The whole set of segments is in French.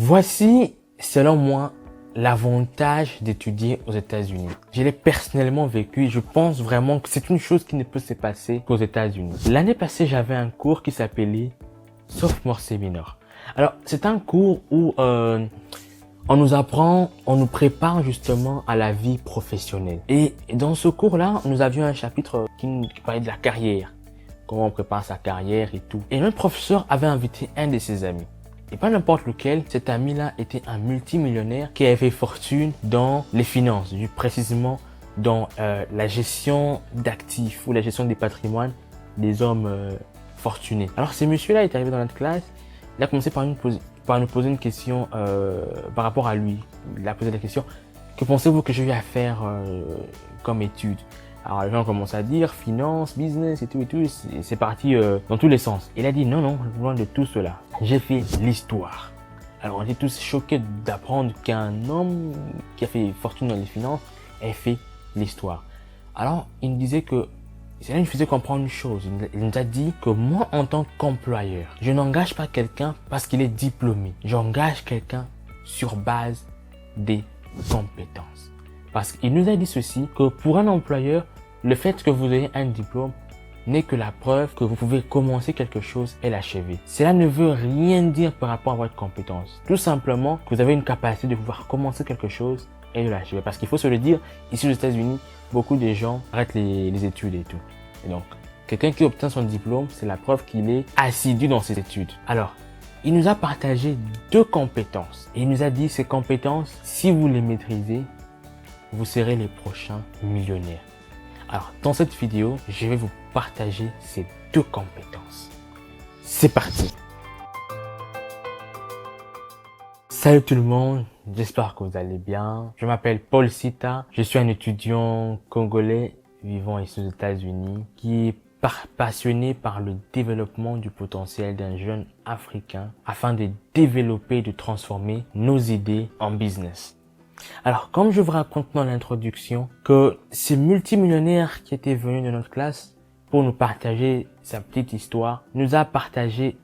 Voici, selon moi, l'avantage d'étudier aux États-Unis. Je l'ai personnellement vécu et je pense vraiment que c'est une chose qui ne peut se passer qu'aux États-Unis. L'année passée, j'avais un cours qui s'appelait Sophomore Seminar. Alors, c'est un cours où on nous prépare justement à la vie professionnelle. Et dans ce cours-là, nous avions un chapitre qui parlait de la carrière. Comment on prépare sa carrière et tout. Et notre professeur avait invité un de ses amis. Et pas n'importe lequel, cet ami-là était un multimillionnaire qui avait fait fortune dans les finances, précisément dans la gestion d'actifs ou la gestion des patrimoines des hommes fortunés. Alors ce monsieur-là est arrivé dans notre classe, il a commencé par nous poser une question par rapport à lui. Il a posé la question, que pensez-vous que je vais faire comme étude? Alors les gens commencent à dire finance, business et tout, c'est parti dans tous les sens. Il a dit non, loin de tout cela. J'ai fait l'histoire. Alors on était tous choqués d'apprendre qu'un homme qui a fait fortune dans les finances ait fait l'histoire. Alors il nous disait que, cela nous faisait comprendre une chose. Il nous a dit que moi en tant qu'employeur, je n'engage pas quelqu'un parce qu'il est diplômé. J'engage quelqu'un sur base des compétences. Parce qu'il nous a dit ceci, que pour un employeur, le fait que vous ayez un diplôme n'est que la preuve que vous pouvez commencer quelque chose et l'achever. Cela ne veut rien dire par rapport à votre compétence. Tout simplement que vous avez une capacité de pouvoir commencer quelque chose et de l'achever. Parce qu'il faut se le dire, ici aux États-Unis, beaucoup de gens arrêtent les études et tout. Et donc, quelqu'un qui obtient son diplôme, c'est la preuve qu'il est assidu dans ses études. Alors, il nous a partagé 2 compétences. Et il nous a dit, ces compétences, si vous les maîtrisez, vous serez les prochains millionnaires. Alors, dans cette vidéo, je vais vous partager ces 2 compétences. C'est parti! Salut tout le monde, j'espère que vous allez bien. Je m'appelle Paul Sita, je suis un étudiant congolais vivant ici aux États-Unis qui est passionné par le développement du potentiel d'un jeune Africain afin de développer et de transformer nos idées en business. Alors, comme je vous raconte dans l'introduction que ce multimillionnaire qui était venu de notre classe pour nous partager sa petite histoire, nous a partagé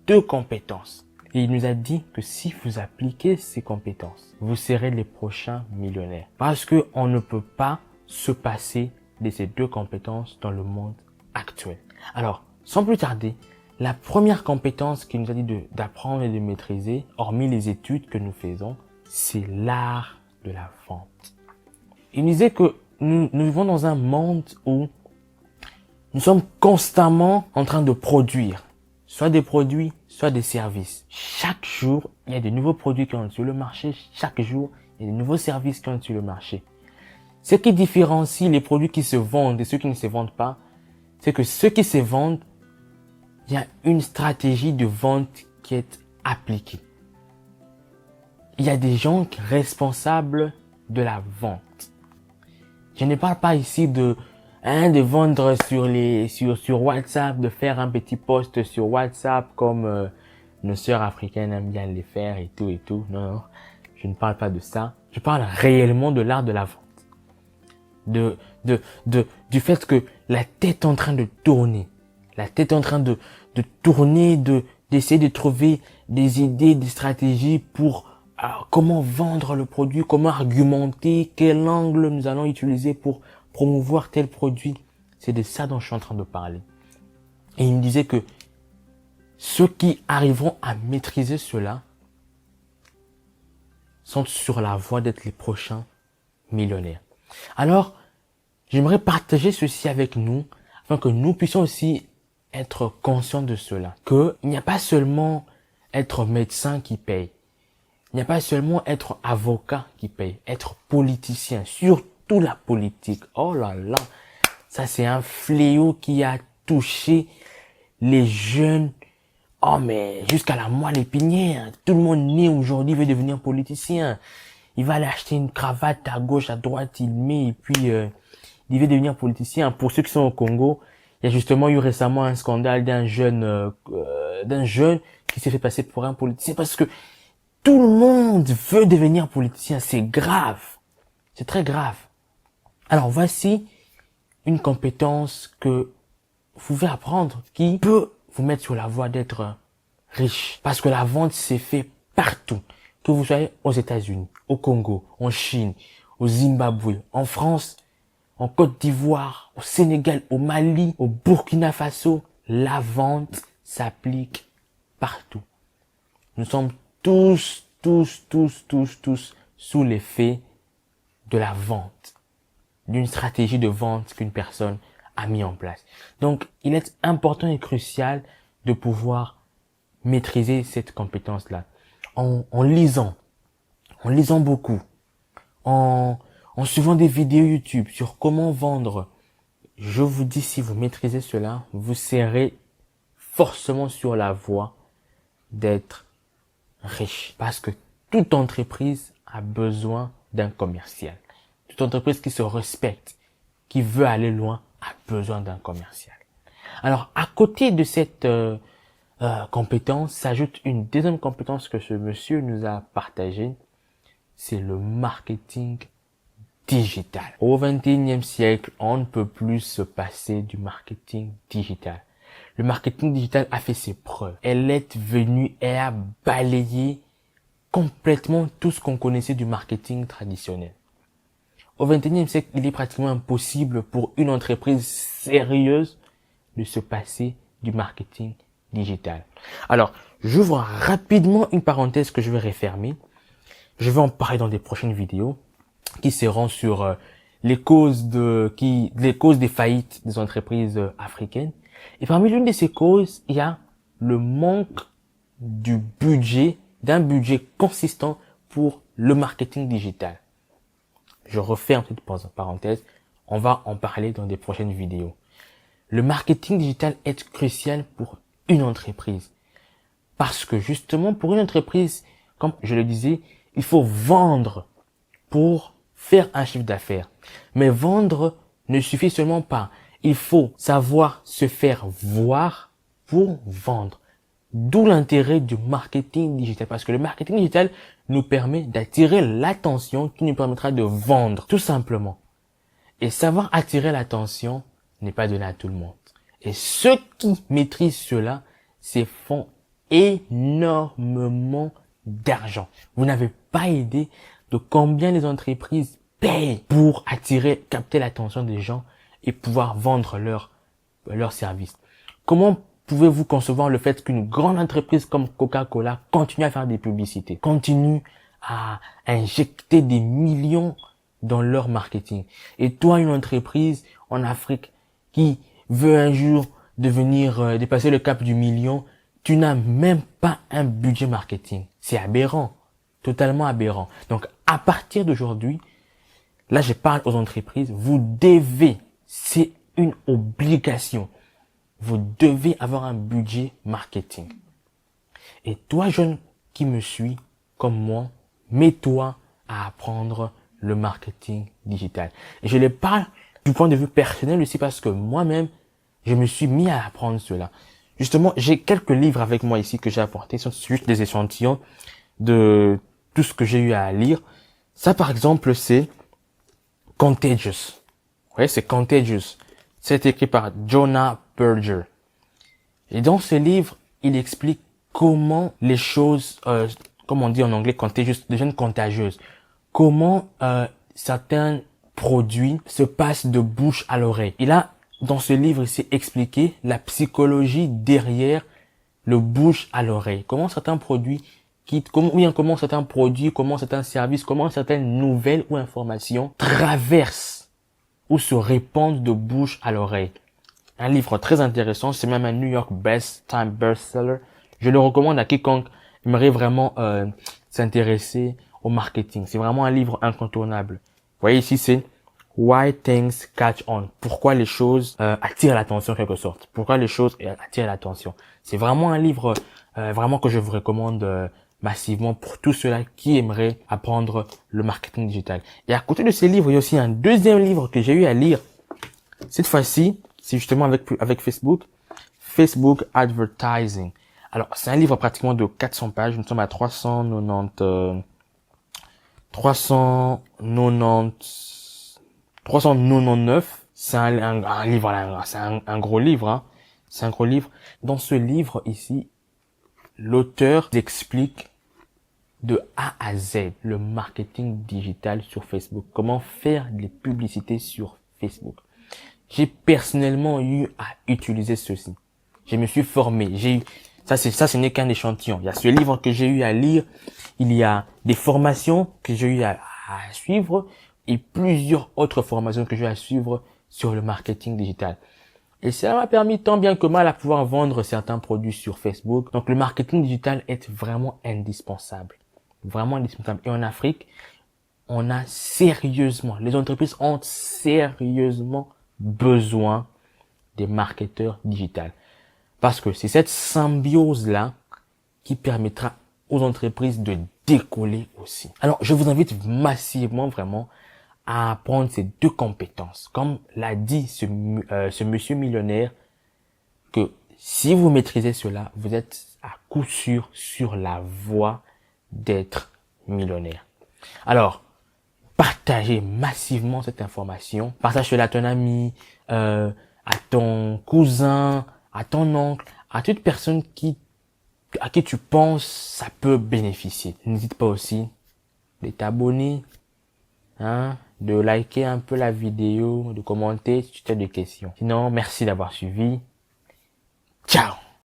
2 compétences. Et il nous a dit que si vous appliquez ces compétences, vous serez les prochains millionnaires. Parce que on ne peut pas se passer de ces 2 compétences dans le monde actuel. Alors, sans plus tarder, la première compétence qu'il nous a dit d'apprendre et de maîtriser, hormis les études que nous faisons, c'est l'art de la vente. Il disait que nous vivons dans un monde où nous sommes constamment en train de produire, soit des produits, soit des services. Chaque jour, il y a de nouveaux produits qui entrent sur le marché. Chaque jour, il y a de nouveaux services qui entrent sur le marché. Ce qui différencie les produits qui se vendent et ceux qui ne se vendent pas, c'est que ceux qui se vendent, il y a une stratégie de vente qui est appliquée. Il y a des gens responsables de la vente. Je ne parle pas ici de vendre sur WhatsApp, de faire un petit post sur WhatsApp comme nos sœurs africaines aiment bien les faire et tout. Non, je ne parle pas de ça. Je parle réellement de l'art de la vente. Du fait que la tête est en train de tourner. La tête est en train de tourner, d'essayer de trouver des idées, des stratégies pour comment vendre le produit, comment argumenter, quel angle nous allons utiliser pour promouvoir tel produit. C'est de ça dont je suis en train de parler. Et il me disait que ceux qui arriveront à maîtriser cela sont sur la voie d'être les prochains millionnaires. Alors, j'aimerais partager ceci avec nous, afin que nous puissions aussi être conscients de cela. Qu'il n'y a pas seulement être médecin qui paye. Il n'y a pas seulement être avocat qui paye, être politicien, surtout la politique. Oh là là, ça c'est un fléau qui a touché les jeunes. Oh mais jusqu'à la moelle épinière. Tout le monde né aujourd'hui veut devenir politicien. Il va aller acheter une cravate à gauche, à droite, il met et puis il veut devenir politicien. Pour ceux qui sont au Congo, il y a justement eu récemment un scandale d'un jeune qui s'est fait passer pour un politicien parce que tout le monde veut devenir politicien. C'est grave. C'est très grave. Alors voici une compétence que vous pouvez apprendre qui peut vous mettre sur la voie d'être riche. Parce que la vente s'est fait partout. que vous soyez aux États-Unis, au Congo, en Chine, au Zimbabwe, en France, en Côte d'Ivoire, au Sénégal, au Mali, au Burkina Faso, la vente s'applique partout. Nous sommes tous sous l'effet de la vente, d'une stratégie de vente qu'une personne a mis en place. Donc, il est important et crucial de pouvoir maîtriser cette compétence-là en lisant beaucoup, en suivant des vidéos YouTube sur comment vendre. Je vous dis, si vous maîtrisez cela, vous serez forcément sur la voie d'être riche. Parce que toute entreprise a besoin d'un commercial. Toute entreprise qui se respecte, qui veut aller loin, a besoin d'un commercial. Alors, à côté de cette compétence, s'ajoute une deuxième compétence que ce monsieur nous a partagée, c'est le marketing digital. Au XXIe siècle, on ne peut plus se passer du marketing digital. Le marketing digital a fait ses preuves. Elle est venue et a balayé complètement tout ce qu'on connaissait du marketing traditionnel. Au XXIe siècle, il est pratiquement impossible pour une entreprise sérieuse de se passer du marketing digital. Alors, j'ouvre rapidement une parenthèse que je vais refermer. Je vais en parler dans des prochaines vidéos qui seront sur les causes des faillites des entreprises africaines. Et parmi l'une de ces causes, il y a le manque d'un budget consistant pour le marketing digital. Je referme cette parenthèse. On va en parler dans des prochaines vidéos. Le marketing digital est crucial pour une entreprise. Parce que justement, pour une entreprise, comme je le disais, il faut vendre pour faire un chiffre d'affaires. Mais vendre ne suffit seulement pas. Il faut savoir se faire voir pour vendre. D'où l'intérêt du marketing digital. Parce que le marketing digital nous permet d'attirer l'attention qui nous permettra de vendre, tout simplement. Et savoir attirer l'attention n'est pas donné à tout le monde. Et ceux qui maîtrisent cela, c'est font énormément d'argent. Vous n'avez pas idée de combien les entreprises payent pour capter l'attention des gens et pouvoir vendre leurs services. Comment pouvez-vous concevoir le fait qu'une grande entreprise comme Coca-Cola continue à faire des publicités, continue à injecter des millions dans leur marketing? Et toi, une entreprise en Afrique qui veut un jour dépasser le cap du million, tu n'as même pas un budget marketing. C'est aberrant, totalement aberrant. Donc, à partir d'aujourd'hui, là, je parle aux entreprises, c'est une obligation. Vous devez avoir un budget marketing. Et toi, jeune qui me suis, comme moi, mets-toi à apprendre le marketing digital. Et je les parle du point de vue personnel aussi parce que moi-même, je me suis mis à apprendre cela. Justement, j'ai quelques livres avec moi ici que j'ai apportés. Ce sont juste des échantillons de tout ce que j'ai eu à lire. Ça, par exemple, c'est Contagious. Ouais, c'est Contagious. C'est écrit par Jonah Berger. Et dans ce livre, il explique comment les choses, comme on dit en anglais, contagious, deviennent contagieuses. Comment certains produits se passent de bouche à l'oreille. Et là, dans ce livre, il s'est expliqué la psychologie derrière le bouche à l'oreille. Comment certains produits comment certains services, comment certaines nouvelles ou informations traversent ou se répandent de bouche à l'oreille. Un livre très intéressant, c'est même un New York Time bestseller. Je le recommande à quiconque aimerait vraiment s'intéresser au marketing. C'est vraiment un livre incontournable. Vous voyez ici, c'est Why Things Catch On. Pourquoi les choses attirent l'attention en quelque sorte. Pourquoi les choses attirent l'attention. C'est vraiment un livre vraiment que je vous recommande massivement pour tous ceux-là qui aimeraient apprendre le marketing digital. Et à côté de ces livres, il y a aussi un deuxième livre que j'ai eu à lire. Cette fois-ci, c'est justement avec Facebook Advertising. Alors, c'est un livre pratiquement de 400 pages. Nous sommes à 399. C'est un livre, c'est un gros livre, hein. C'est un gros livre. Dans ce livre ici, l'auteur explique de A à Z le marketing digital sur Facebook. Comment faire des publicités sur Facebook. J'ai personnellement eu à utiliser ceci. Je me suis formé. Ça, ce n'est qu'un échantillon. Il y a ce livre que j'ai eu à lire. Il y a des formations que j'ai eu à suivre et plusieurs autres formations que j'ai eu à suivre sur le marketing digital. Et ça m'a permis tant bien que mal à pouvoir vendre certains produits sur Facebook. Donc, le marketing digital est vraiment indispensable. Vraiment indispensable. Et en Afrique, les entreprises ont sérieusement besoin des marketeurs digitaux. Parce que c'est cette symbiose-là qui permettra aux entreprises de décoller aussi. Alors, je vous invite massivement vraiment à apprendre ces deux compétences. Comme l'a dit ce monsieur millionnaire, que si vous maîtrisez cela, vous êtes à coup sûr sur la voie d'être millionnaire. Alors, partagez massivement cette information. Partage-la à ton ami, à ton cousin, à ton oncle, à toute personne à qui tu penses ça peut bénéficier. N'hésite pas aussi de t'abonner, de liker un peu la vidéo, de commenter si tu as des questions. Sinon, merci d'avoir suivi. Ciao!